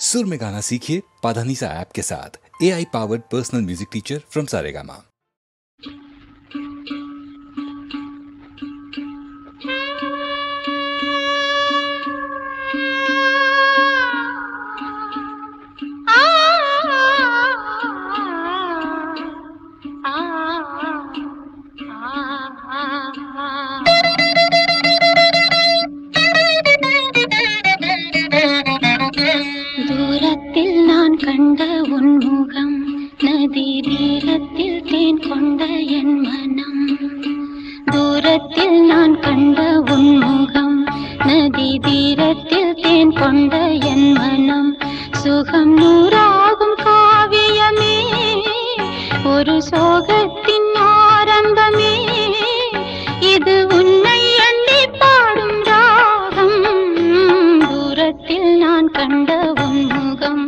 सुर में गाना सीखिए पाधानीसा ऐप के साथ। AI powered personal music teacher from Saregama. தூரத்தில் நான் கண்ட உன்முகம், நதி தீரத்தில் தேன் கொண்ட என் மனம். தூரத்தில் நான் கண்ட உன்முகம், நதி தீரத்தில் தேன் கொண்ட என் மனம். சுகம் நூறாகும் காவியமே, ஒரு சோகத்தின் ஆரம்பமே. இது உன்னை எண்ணி பாடும் ராகம். தூரத்தில் நான் கண்ட உன்முகம்,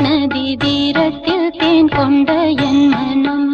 நதி தீரத்தில் தேன் கொண்ட என் மனம்.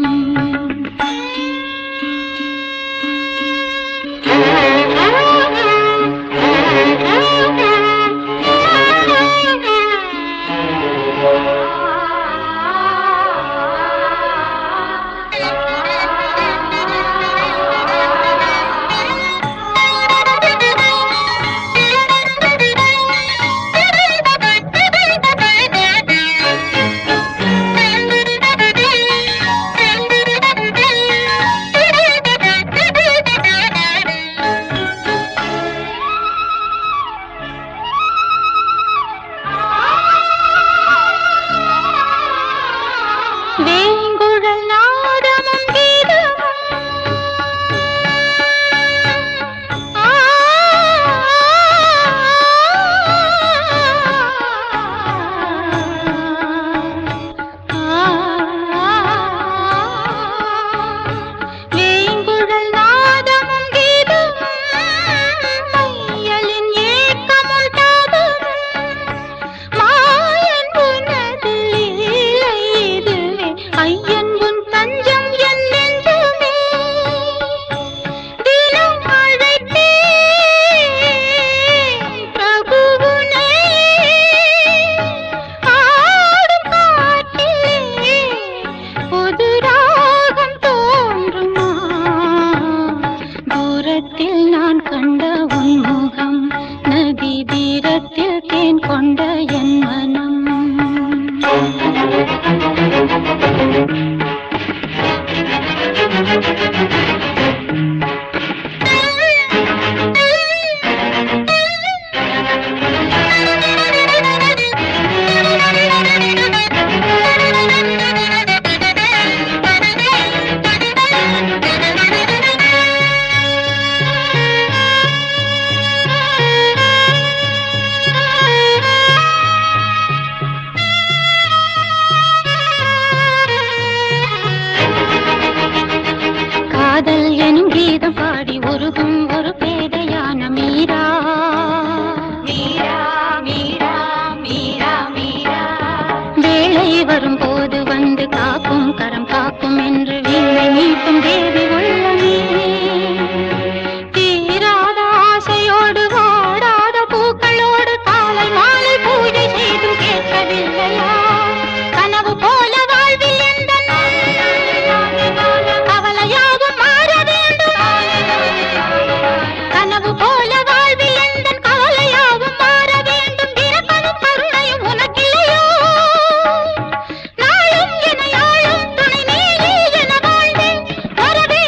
வரவே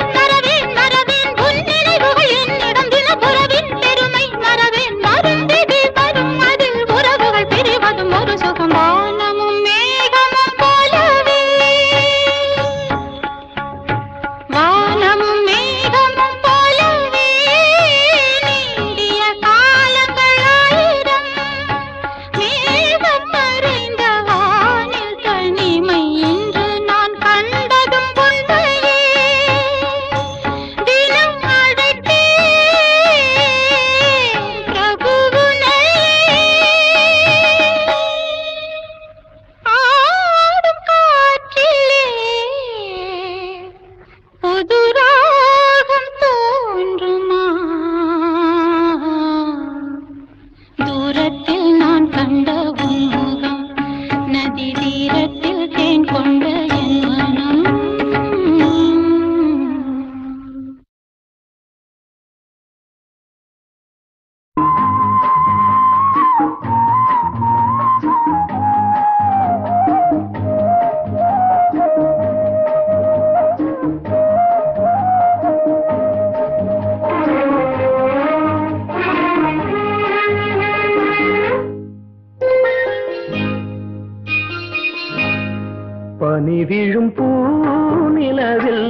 பனி விழும் பூநிலவில்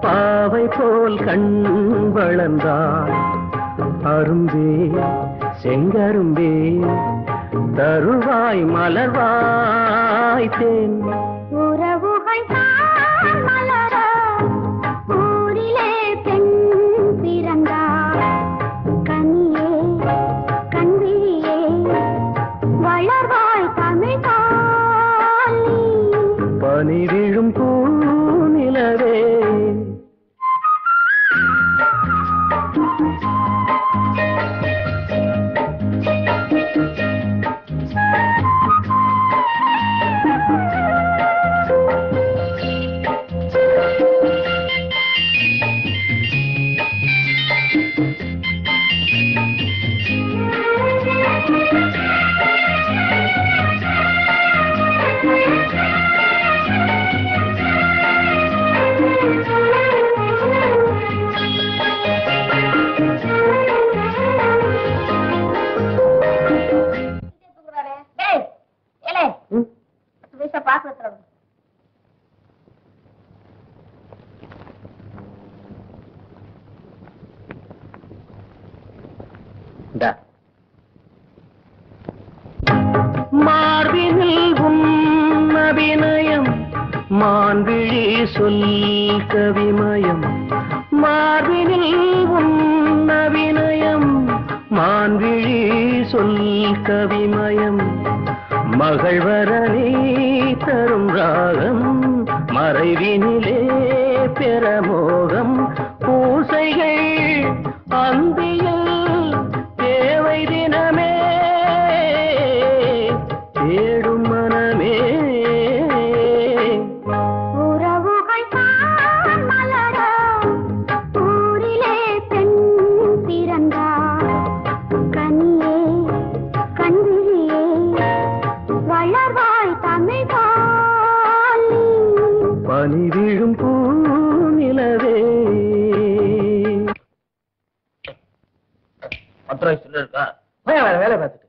பாவை போல் கண் வளர்ந்தாள். அரும்பே செங்கரும்பே தருவாய் மலர்வாய் தேன். உறவுகள் தான் மலர ஊரிலே பெண் பிறந்தாள். கனியே கண்விழியே வளர்வாய் தமிழ் தாலி. பனி விழும் பூநிலவே மார்பினில் உன் அபிநயம் மான்விழி சொல் கவிமயம். மார்பினில் உன் அபிநயம் மான்விழி சொல் கவிமயம். மகள்வரனே தரும் ராகம் மறைவினிலே பெறமோகம். பூசைகள் அந்தியில் தேவை தினமே தேடும் மனமே. உறவுகள் தான் மலர ஊரிலே பெண் பிறந்தாள். கனியே கண்விழியே வளர்வாய் தமிழ் தாலி. பனி விழும் பூநிலவே. 10 ரூபாய் சில்லறை இருக்கா? வேலை பார்த்துட்டு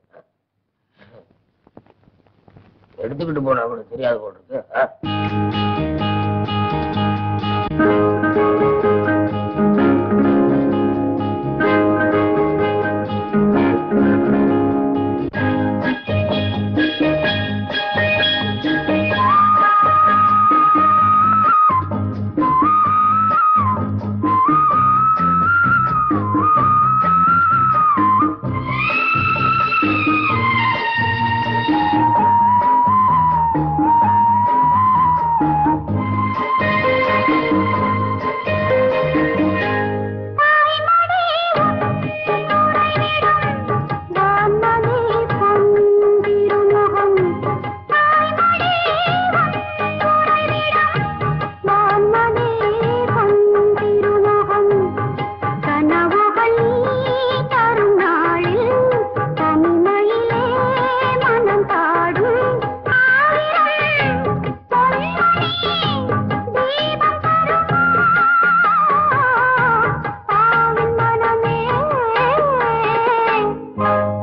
எடுத்துக்கிட்டு போன அவனுக்கு தெரியாது போல் இருக்கு.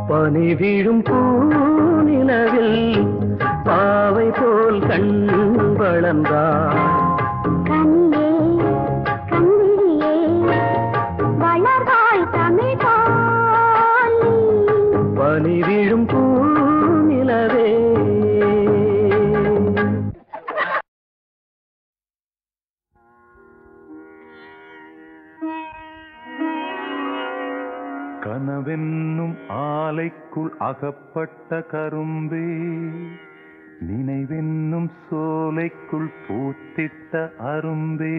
பனி விழும் பூநிலவில் பாவை போல் கண் வளர்ந்தாள். கனியே கண்விழியே வளர்வாய் தமிழ் தாலி. பனி விழும் பூநிலவே. கனவென்னும் ஆலைக்குள் அகப்பட்ட கரும்பே, நினைவென்னும் சோலைக்குள் பூத்திட்ட அரும்பே.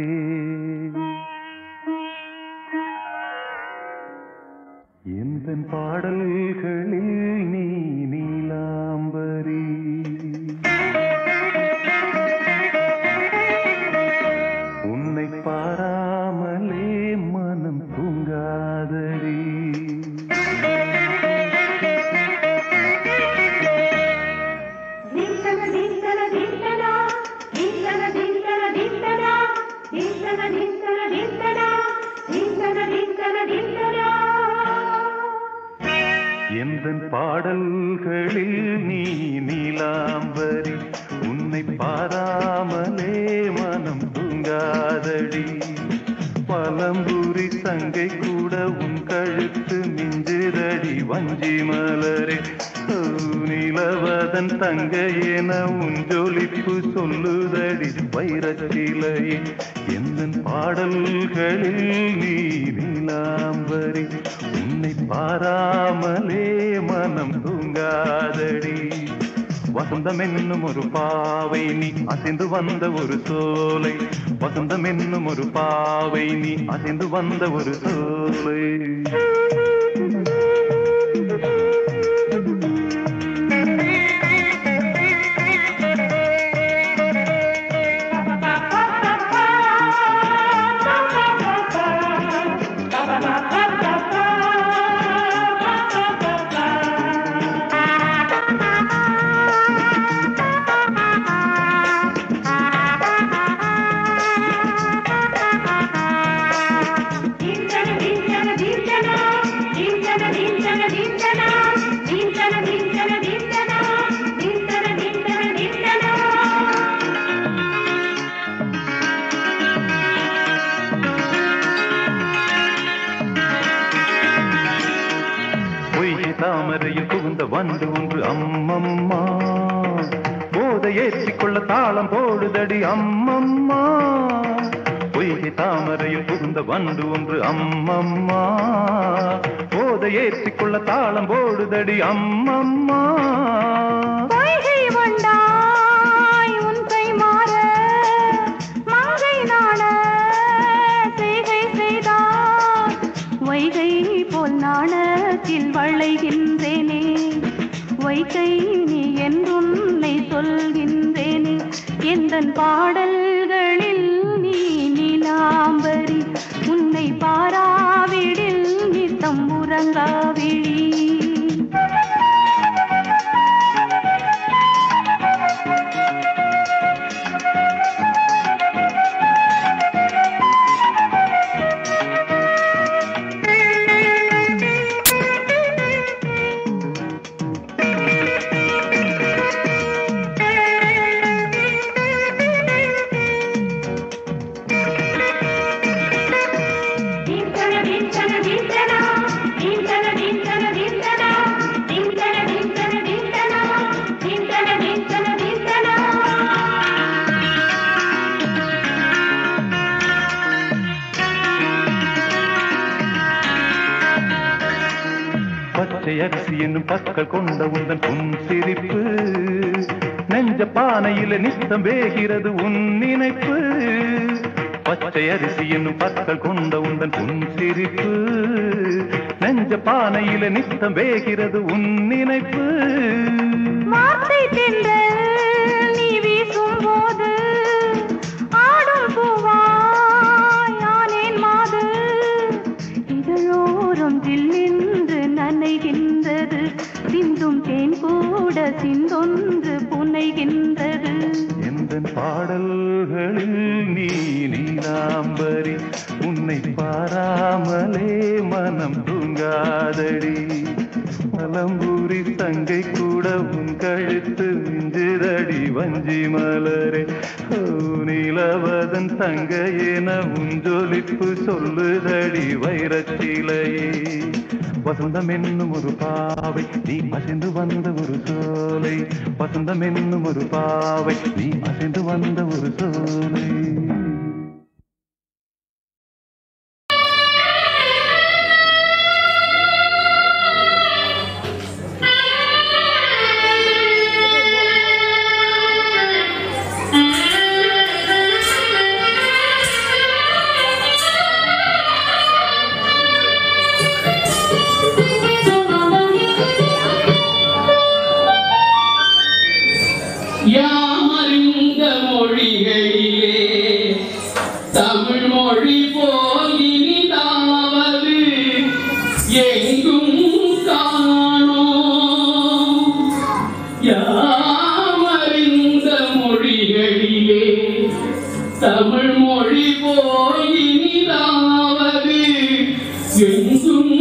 எந்தன் பாடல்களில் நீ நீலாம்பரி, உன்னை பாராமலே மனம் தூங்காதடி. எந்தன் பாடல்களில் நீ நீ தங்கை கூட உன் கழுத்து மிஞ்சுதடி வஞ்சி மலரே. நிலவதன் தங்கை என உன் ஜொலிப்பு சொல்லுதடி வைரச்சிலையே. எந்த பாடல்களில் நீ நீலாம்பரி, உன்னை பாராமலே மனம் தூங்காதடி. வசந்தம் என்னும் ஒரு பாவை நீ அசைந்து வந்த ஒரு சோலை, வசந்தம் என்னும் ஒரு பாவை நீ அசைந்து வந்த ஒரு சோலை. தாமரையில் புகுந்த வந்து ஒன்று அம்மம்மா, போதை ஏற்றிக்கொள்ள தாளம் போடுதடி அம்மம்மா. பொய்கை தாமரையில் புகுந்த வந்து ஒன்று அம்மம்மா, போதை ஏற்றிக்கொள்ள தாளம் போடுதடி அம்மம்மா. பொய்கை வந்தாய் உன் கை மாற மங்கை நாண செய்கை செய்தார், வைகை போல் நாணத்தில் வளைகின்றேனே. வைகை நீ என்றுன்னை சொல்கின்றேனே. எந்தன் பாடல்களில் நீ நீலாம்பரி, உன்னை பாராவிடில் நித்தம் உறங்காவிழி. அரிசி என்னும் பற்கள் கொண்ட உந்தன் உன் சிரிப்பு, நெஞ்ச பானையில நித்தம் வேகிறது உன் நினைப்பு. பச்சை அரிசி என்னும் பற்கள் கொண்ட உந்தன் உன் சிரிப்பு, நெஞ்ச பானையில நித்தம் வேகிறது உன் நினைப்பு. வார்த்தை தென்றல் நீ வீசும் போது ஆடும் பூவாய் ஆனேன் மாது, இதழோரம் ஜில்லென்று நனைகின்றது, சிந்தும் தேன் கூட சிந்தொன்று புனைகின்றது. எந்தன் பாடல்களில் நீ நீலாம்பரி, உன்னை பாராமலே மனம் தூங்காதடி. மலம்பூரி தங்கை கூட உன் கழுத்து மிஞ்சுதடி வஞ்சி மலரே. நிலவதன் தங்கையென உன் ஜொலிப்பு சொல்லுதடி வைரச்சிலையே. வசந்தம் என்னும் ஒரு பாவை நீ அசைந்து வந்த ஒரு சோலை, வசந்தம் என்னும் ஒரு பாவை நீ அசைந்து வந்த ஒரு சோலை. யாமறிந்த மொழிகளிலே தமிழ் மொழி போல் இனிதாவது எங்கும் காணோம். யாமறிந்த மொழிகளிலே தமிழ் மொழி போல் இனிதாவது எங்கும்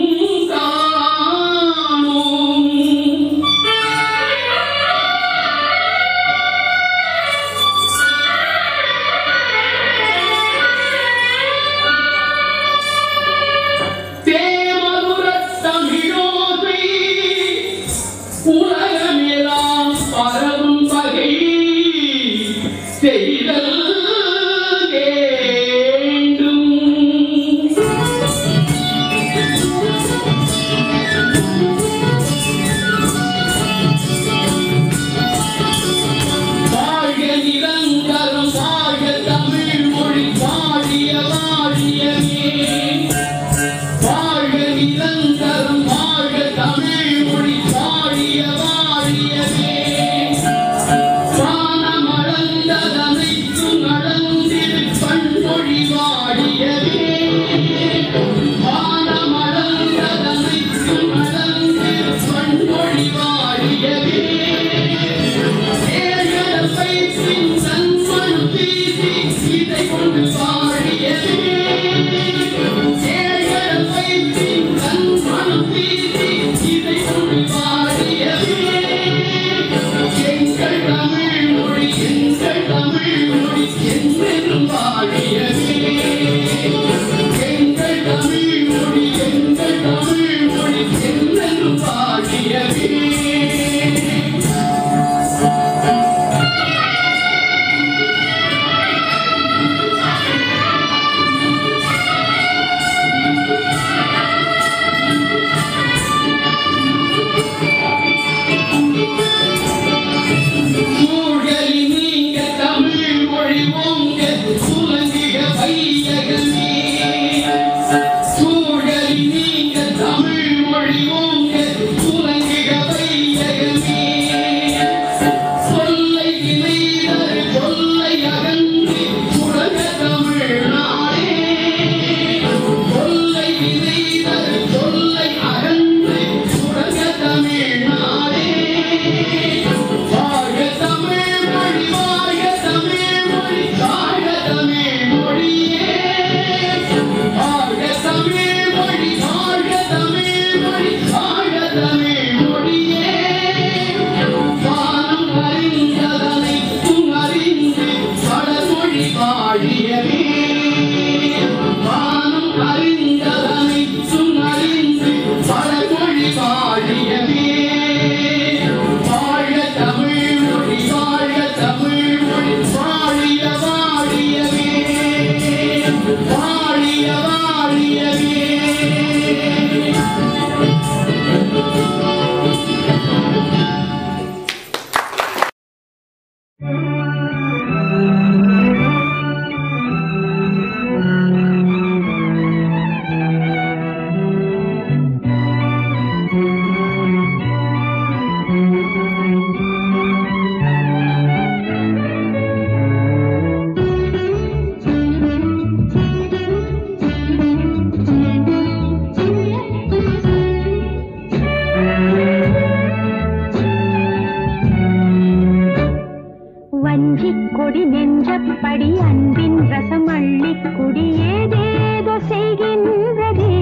வஞ்சிக் கொடி நெஞ்சப்படி அன்பின் ரசம் அள்ளிக் குடியேதேதோ செய்கின்றதே.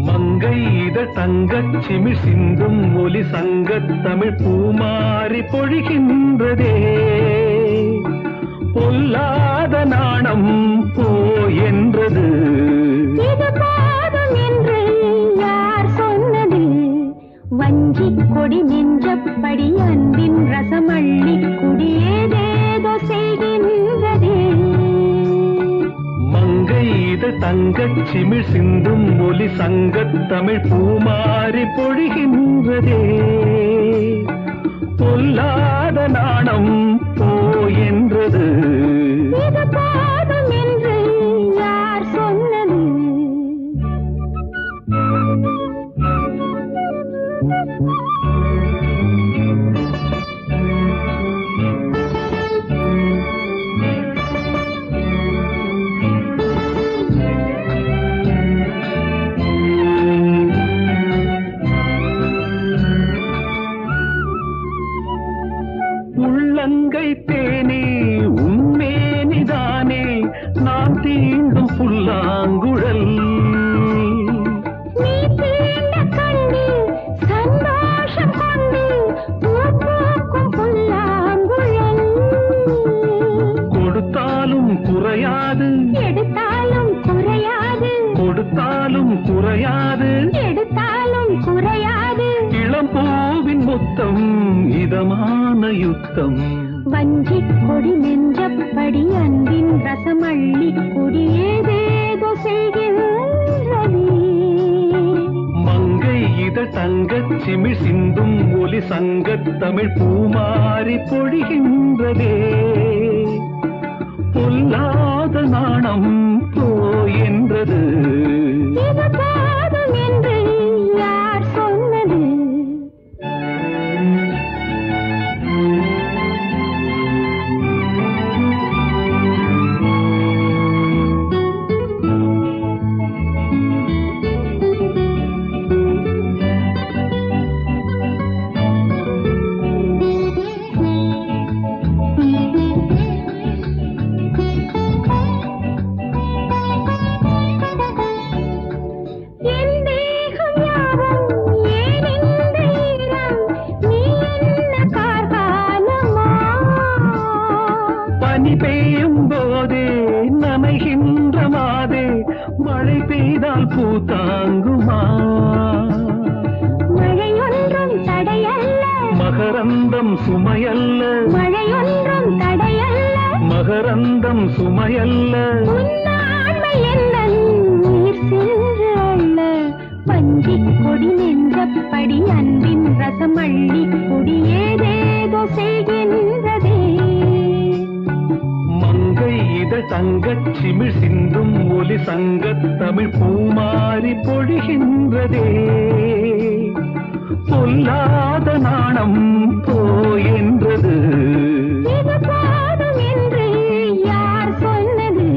மங்கை இதழ் தங்கச் சிமிழ் சிந்தும் ஒலி சங்கத் தமிழ் பூமாறி பொழிகின்றதே. பொல்லாத நாணம் போ என்றது, இது போதும் என்று யார் சொன்னது? வஞ்சிக் கொடி நெஞ்சப்படி அன்பின் ரசம் அள்ளிக் குடியேதேதோ செய்கின்றதே. மங்கை இதழ் தங்கச் சிமிழ் சிந்தும் ஒலி சங்கத் தமிழ் பூமாறி பொழிகின்றதே. பொல்லாத நாணம் போ என்றது, இது போதும் என்று யார் சொன்னது? உள்ளங்கை தேனே உண்மேனிதானே நான் தீண்டும் புல்லாங்குழல். நீ தீண்ட கண்டு சந்தோஷம் கொண்டு பூக்கும் புல்லாங்குழல். கொடுத்தாலும் குறையாது, எடுத்தாலும் குறையாது, கொடுத்தாலும் குறையாது, எடுத்தாலும் குறையாது. இளம்பூவின் முத்தம் இதமான யுத்தம். வஞ்சிக் கொடி நெஞ்சப்படி அன்பின் ரசம் அள்ளிக் குடியேதேதோ செய்கின்றதே. மங்கை இதழ் தங்கச் சிமிழ் சிந்தும் ஒலி சங்கத் தமிழ் பூமாறி பொழிகின்றதே. பொல்லாத நாணம் போ என்றது, இது போதும் என்று யார் சொன்னது? பனி பெய்யும் போதே நனைகின்ற மாதே மழை பெய்தால் பூ தாங்குமா? மழையொன்றும் தடையல்ல, மகரந்தம் சுமையல்ல, மழையொன்றும் தடையல்ல, மகரந்தம் சுமையல்ல. உன்னாண்மை என்ன நீர் சென்று அள்ள. வஞ்சிக் கொடி நெஞ்சப்படி அன்பின் ரசம் அள்ளிக் குடியேதேதோ செய்கின்றதே. மங்கை இதழ் தங்கச் சிமிழ் சிந்தும் ஒலி சங்கத் தமிழ் பூமாறி பொழிகின்றதே. பொல்லாத நாணம் போ என்றது, இது போதும் என்று யார் சொன்னது?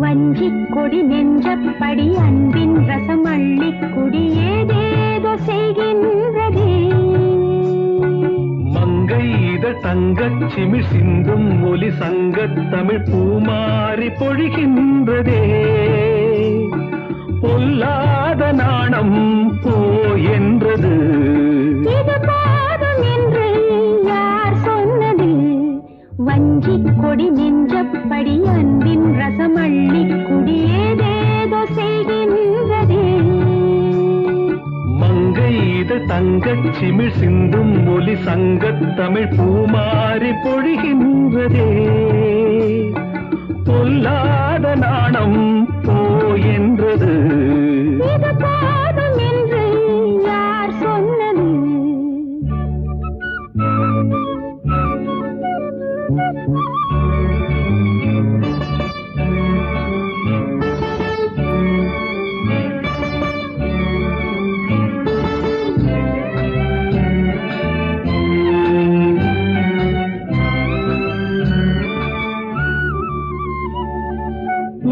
வஞ்சிக் கொடி நெஞ்சப்படி அன்பின் ரசம் அள்ளிக் குடியேதேதோ செய்கின்றதே. மங்கை இதழ் தங்கச் சிமிழ் சிந்தும் ஒலி சங்கத் தமிழ் பூமாறி பொழிகின்றதே. பொல்லாத நாணம் போ என்றது, இது போதும் என்று யார் சொன்னது? வஞ்சிக் கொடி நெஞ்சப்படி அன்பின் ரசம் அள்ளிக் குடியேதேதோ செய்கின்றதே. மங்கை மங்கை இதழ் தங்கச் சிமிழ் சிந்தும் ஒலி சங்கத் தமிழ் பூமாரி பொழிகின்றதே. பொல்லாத நாணம் போ என்றது. இது போதும் என்று யார் சொன்னது?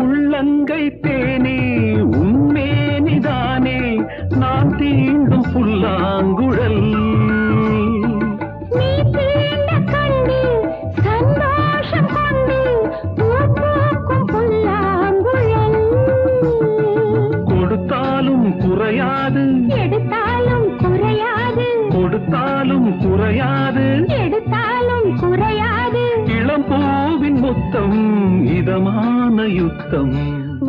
உள்ளங்கை தேனே உண்மேனிதானே நான் தீண்டும் புல்லாங்குழல். நீ தீண்ட கண்டு சந்தோஷம் கொண்டு பூக்கும் புல்லாங்குழல். கொடுத்தாலும் குறையாது, எடுத்தாலும் குறையாது, கொடுத்தாலும் குறையாது, எடுத்தாலும் குறையாது. இளம் பூவின் முத்தம் இதமான யுத்தம்.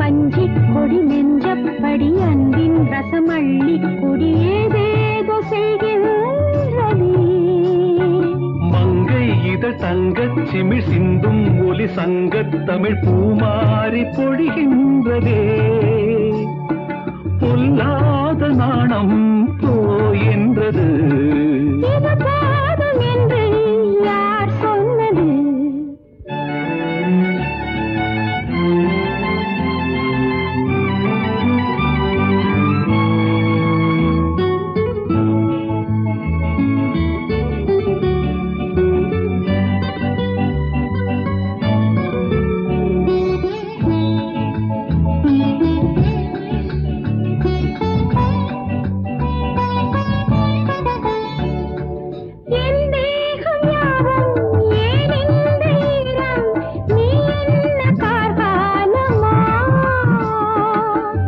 வஞ்சிக் கொடி நெஞ்சப்படி அன்பின் ரசமள்ளி கொடியேதேதோ செய்கின்றதே. மங்கை இதழ் தங்கச் சிமிழ் சிந்தும் ஒலி சங்கத் தமிழ் பூமாரி பொழிகின்றதே. பொல்லாத நாணம் போ என்றது. இது போதும் என்று யார் சொன்னது?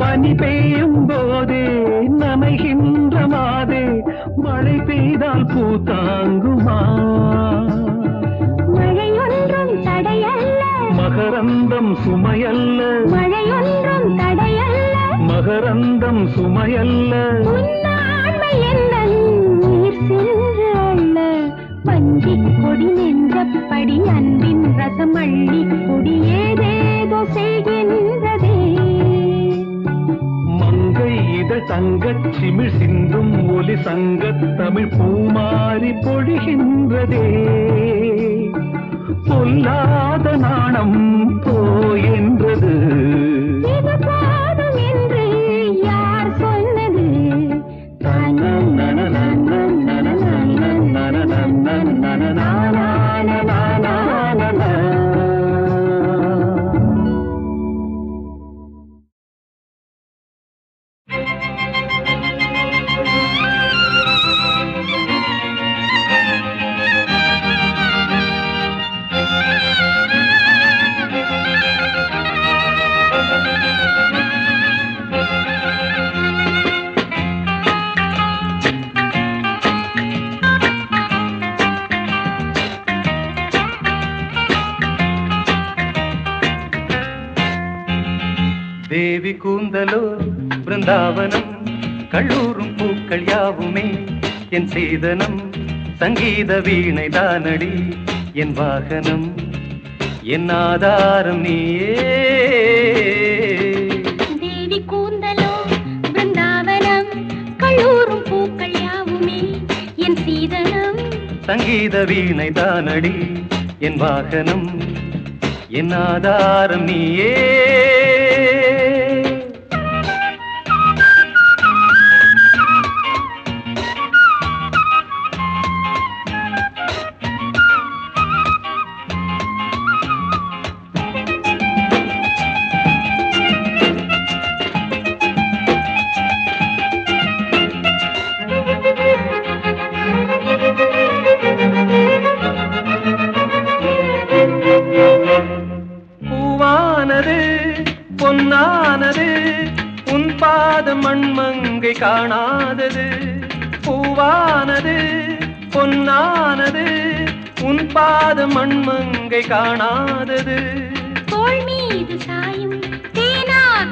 பனி பெய்யும் போதே நனைகின்ற மாதே மழை பெய்தால் பூ தாங்குமா? மழையொன்றும் தடையல்ல, மகரந்தம் சுமையல்ல, மழையொன்றும் தடையல்ல, மகரந்தம் சுமையல்ல. உன்னாண்மை என்ன நீர் சென்று அல்ல. வஞ்சிக் கொடி நெஞ்சப்படி அன்பின் ரசமள்ளி கொடியேதேதோ செய்கின்றதே. மங்கை இதழ் தங்கச் சிமிழ் சிந்தும் ஒலி சங்கத் தமிழ் பூமாரி பொழிகின்றதே. பொல்லாத நாணம் போ என்றது. இது போதும் என்று யார் சொன்னது? தேவி கூந்தலோ பிருந்தாவனம் கல்லூரும் பூக்கள் யாவுமே என் சீதனம். சங்கீத வீணை தானடி என் வாகனம், என் ஆதாரம் நீயே. தேவி கூந்தலோ பிருந்தாவனம் கல்லூரும் பூக்கள் யாவுமே என் சீதனம். சங்கீத வீணை தானடி என் வாகனம், என் ஆதாரம் நீயே. பூவானது பொன்னானது உன் பாதம் மண்மங்கை காணாதது. பூவானது பொன்னானது உன் பாதம் மண்மங்கை காணாதது. தோள் மீது சாயும் தேனாக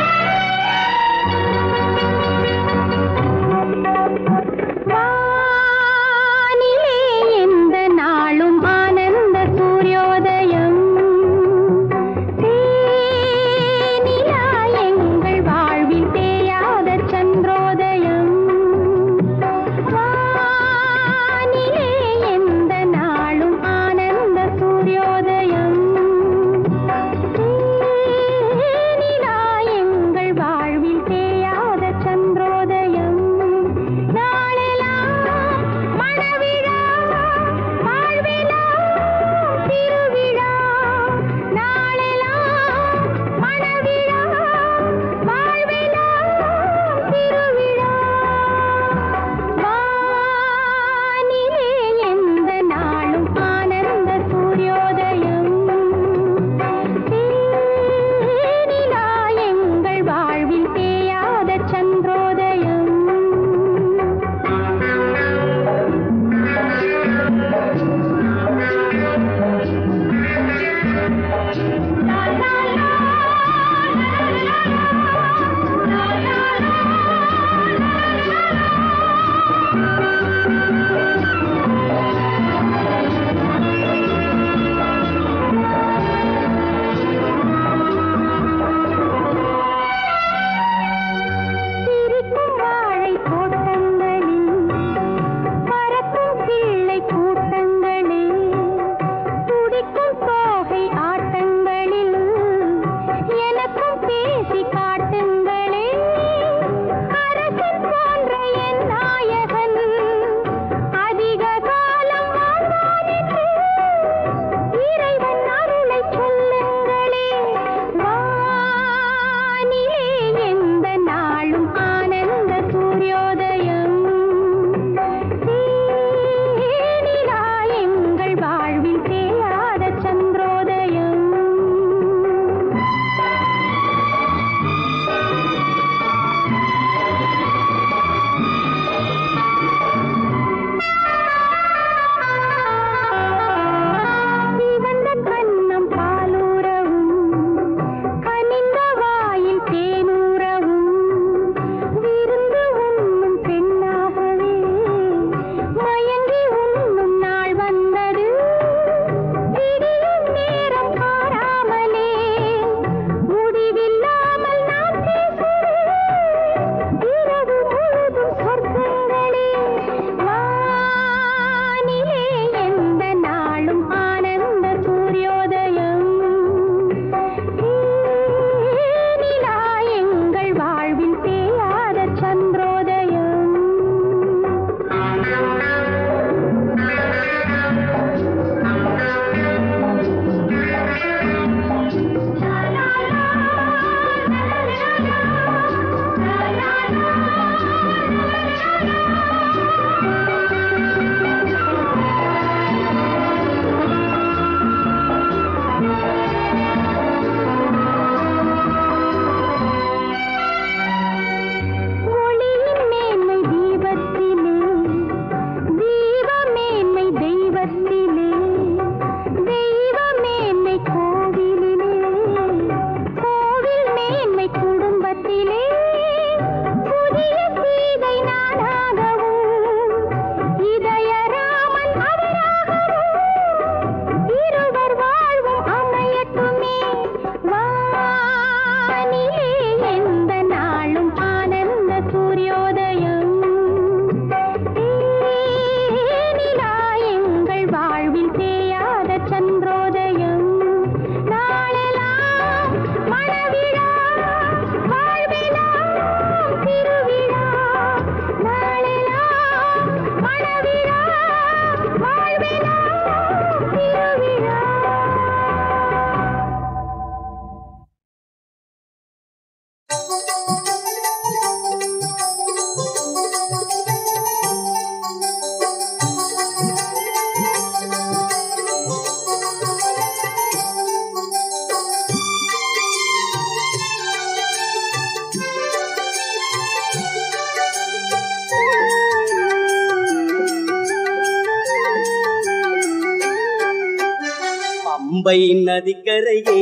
பம்பை நதிக்கரையே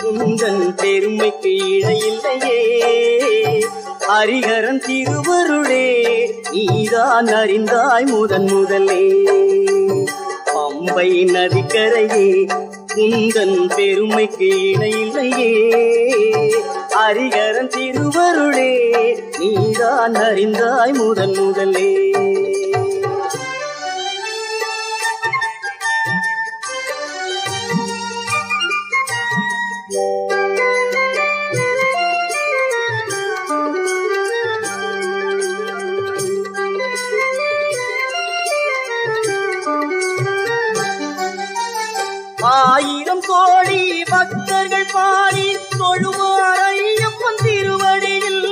உந்தன் பெருமைக்கு இடையில்லையே, ஹரிஹரன் திருவருளே நீதான் அறிந்தாய் முதன் முதலே. பம்பை நதிக்கரையே உந்தன் பெருமைக்கு இடையில்லையே, ஹரிஹரன் திருவருளே நீதான் அறிந்தாய் முதன் முதலே. ஆயிரம் கோடி பக்தர்கள் பாடி தொழுவார் ஐயப்பன் திருவடியில்,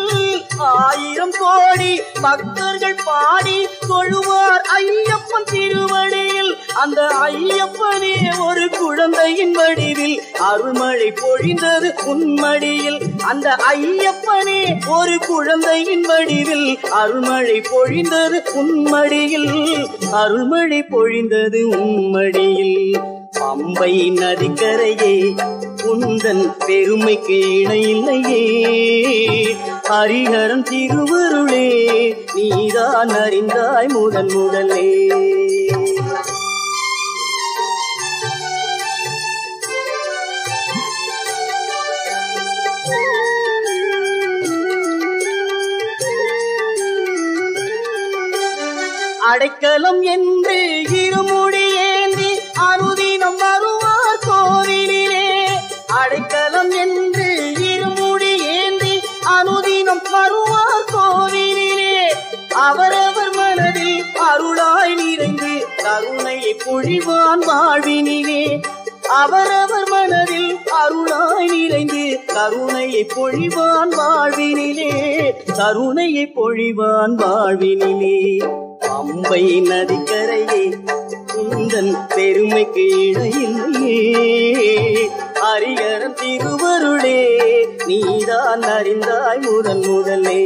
ஆயிரம் கோடி பக்தர்கள் பாடி தொழுவார் ஐயப்பன் திருவடியில், அந்த ஐயப்பனே ஒரு குழந்தையின் வடிவில் அருள்மழை பொழிந்தது உன்மடியில், அந்த ஐயப்பனே ஒரு குழந்தையின் வடிவில் அருள்மழை பொழிந்தது உன்மடியில், அருள்மழை பொழிந்தது உன்மடியில். பம்பை நதிக்கரையே உந்தன் பெருமைக்கு இணையில்லையே, ஹரிஹரன் திருவருளே நீதான் அறிந்தாய் முதன் முதலே. அடைக்கலம் என்று இருமுடி ஏந்தி அனுதினம் வருவார் கோவிலிலே, அடைக்கலம் என்று இருமுடி ஏந்தி அனுதினம் வருவார் கோவிலிலே, அவரவர் மனதில் அருளாய் நிறைந்து கருணையை பொழிவான் வாழ்வினிலே, அவரவர் மனதில் அருளாய் நிறைந்து கருணையை பொழிவான் வாழ்வினிலே, கருணையை பொழிவான் வாழ்வினிலே. பம்பை நதிக்கரையே உந்தன் பெருமைக்கு இடையில்லையே, ஹரிஹரன் திருவருளே நீதான் அறிந்தாய் முதன் முதலே.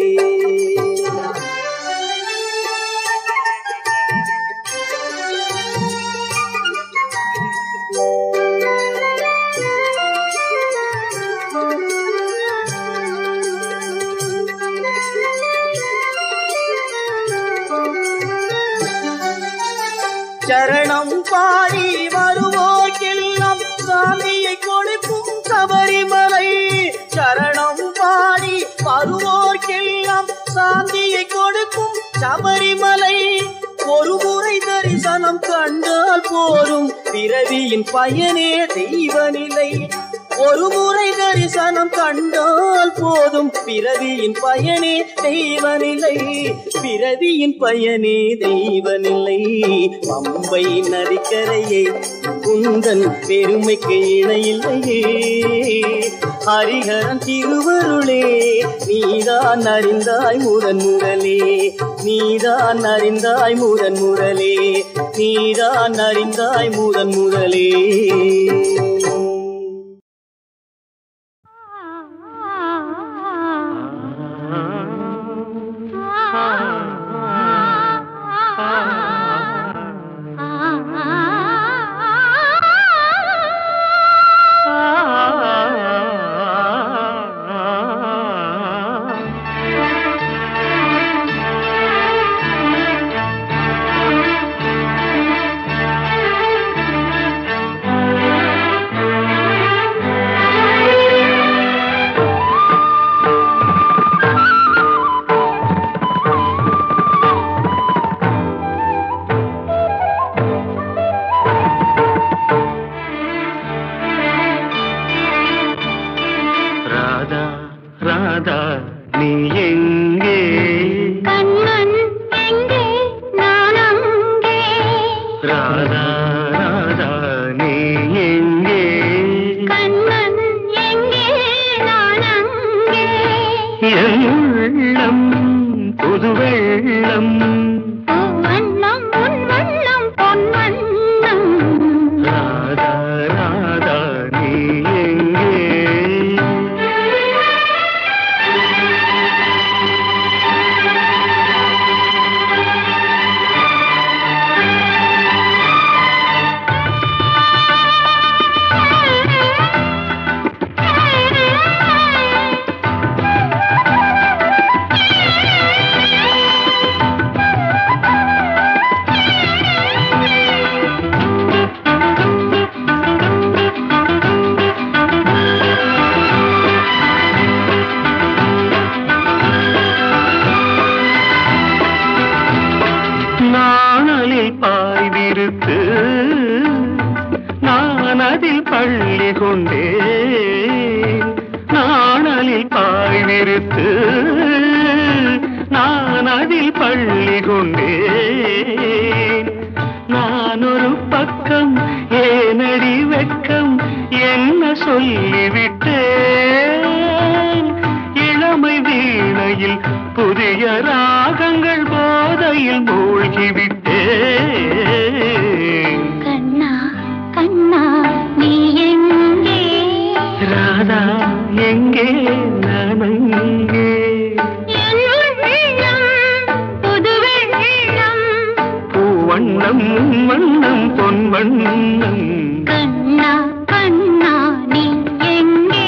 சரணம் பாடி வருவோர்க்கெல்லாம் சாந்தியை கொடுக்கும் சபரிமலை, சரணம் பாடி வருவோர்க்கெல்லாம் சாந்தியை கொடுக்கும் சபரிமலை, ஒரு முறை தரிசனம் கண்டால் போரும் பிறவியின் பயனே தெய்வநிலை, ஒரு முறை தரிசனம் கண்டால் போதும் பிறவியின் பயனே தெய்வநிலை, பிறவியின் பயனே தெய்வநிலை. பம்பை நதிக்கரையே உந்தன் பெருமைக்கு இணையில்லையே, ஹரிஹரன் திருவருளே நீதான் அறிந்தாய் முதன் முதலே, நீதான் அறிந்தாய் முதன் முதலே, நீதான் அறிந்தாய் முதன் முதலே. கொண்டேன் நாணலில் பாய் விரித்து நான் அதில் பள்ளி கொண்டேன் நான் ஒரு பக்கம் ஏனடி வெட்கம் என்ன சொல்லிவிட்டேன் இளமை வீணையில் புதிய ராகங்கள் போதையில் மூழ்கிவிட்டேன் கண்ணா கண்ணா நீ எங்கே ராதா எங்கே நான் அங்கே புது வெள்ளம் பூவண்ணம் வண்ணம் பொன் வண்ணம் கண்ணா கண்ணா நீ எங்கே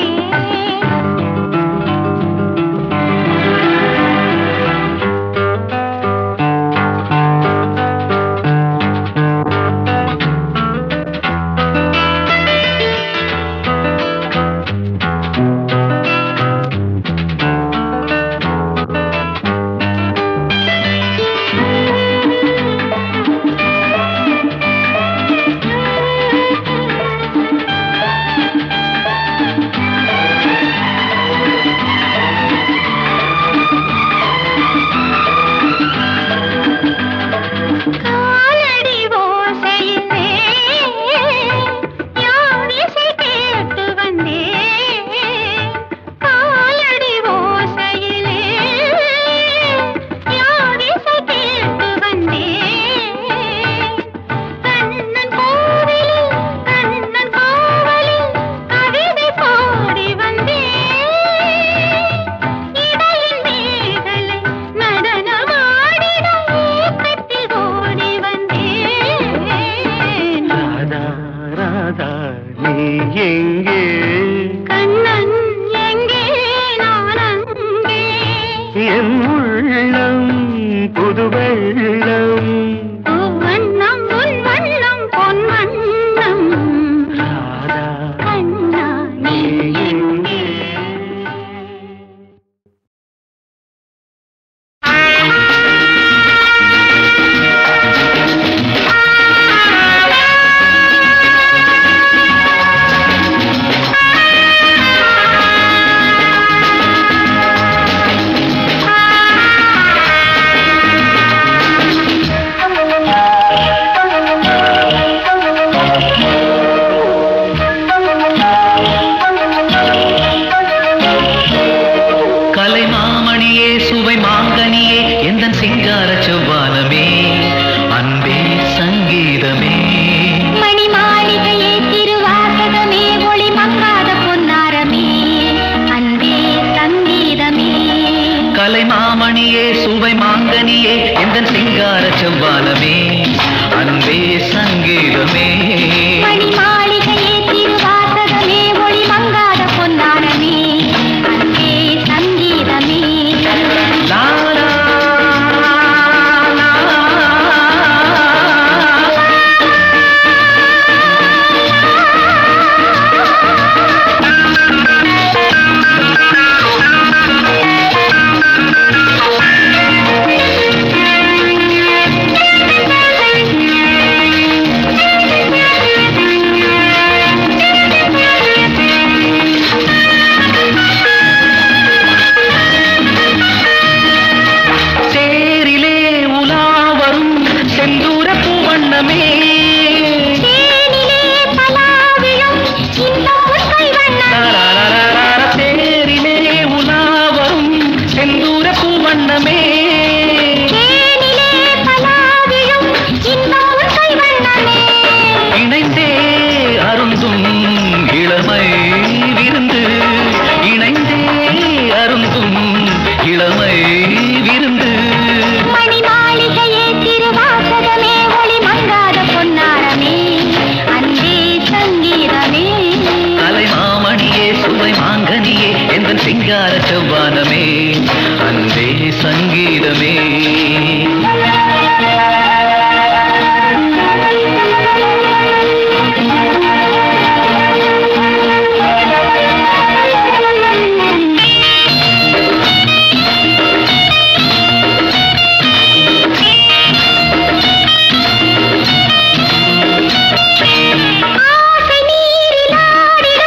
ஆசை நீரிலாடிட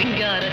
சிங்கார